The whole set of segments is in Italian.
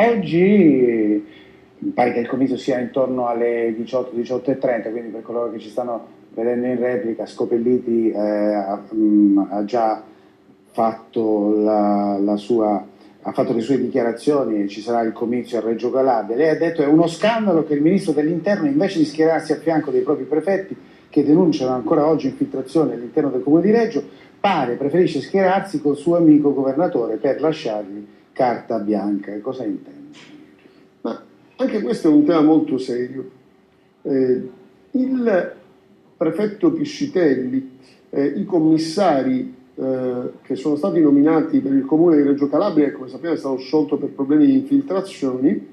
Oggi mi pare che il comizio sia intorno alle 18, 18:30, quindi per coloro che ci stanno vedendo in replica, Scopelliti ha già fatto ha fatto le sue dichiarazioni e ci sarà il comizio a Reggio Calabria. Lei ha detto che è uno scandalo che il ministro dell'Interno, invece di schierarsi a fianco dei propri prefetti che denunciano ancora oggi infiltrazioni all'interno del comune di Reggio, preferisce schierarsi col suo amico governatore per lasciargli carta bianca. Cosa intende? Ma anche questo è un tema molto serio. Il prefetto Piscitelli, i commissari che sono stati nominati per il comune di Reggio Calabria, che come sappiamo è stato sciolto per problemi di infiltrazioni,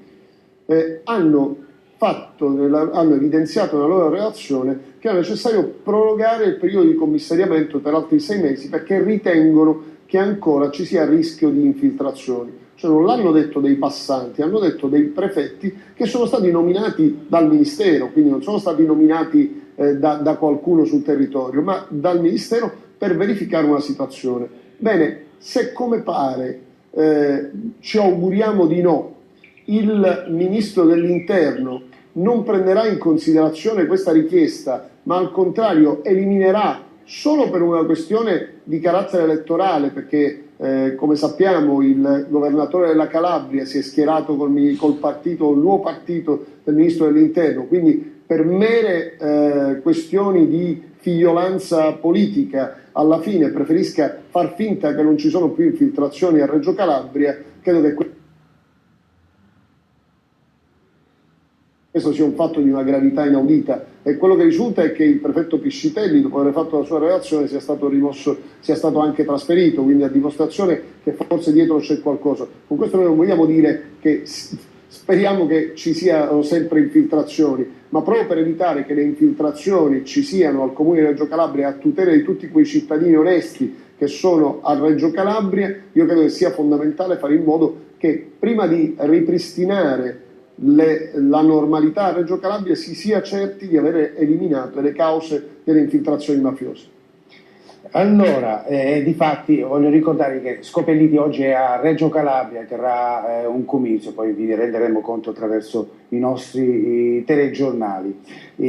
hanno evidenziato nella loro relazione che è necessario prorogare il periodo di commissariamento per altri 6 mesi perché ritengono che ancora ci sia rischio di infiltrazioni. Cioè non l'hanno detto dei passanti, hanno detto dei prefetti che sono stati nominati dal Ministero, quindi non sono stati nominati da qualcuno sul territorio, ma dal Ministero per verificare una situazione. Bene, se come pare ci auguriamo di no, il Ministro dell'Interno non prenderà in considerazione questa richiesta, ma al contrario eliminerà solo per una questione di carattere elettorale, perché come sappiamo il governatore della Calabria si è schierato col nuovo partito del Ministro dell'Interno, quindi per mere questioni di figliolanza politica alla fine preferisca far finta che non ci sono più infiltrazioni a Reggio Calabria. Credo che questo sia un fatto di una gravità inaudita, e quello che risulta è che il prefetto Piscitelli, dopo aver fatto la sua relazione, sia stato rimosso, sia stato anche trasferito, quindi a dimostrazione che forse dietro c'è qualcosa. Con questo noi non vogliamo dire che speriamo che ci siano sempre infiltrazioni, ma proprio per evitare che le infiltrazioni ci siano al comune di Reggio Calabria a tutela di tutti quei cittadini onesti che sono a Reggio Calabria, io credo che sia fondamentale fare in modo che prima di ripristinare la normalità a Reggio Calabria si sia certi di aver eliminato le cause delle infiltrazioni mafiose. Allora, difatti voglio ricordare che Scopelliti oggi è a Reggio Calabria, terrà un comizio, poi vi renderemo conto attraverso i nostri telegiornali.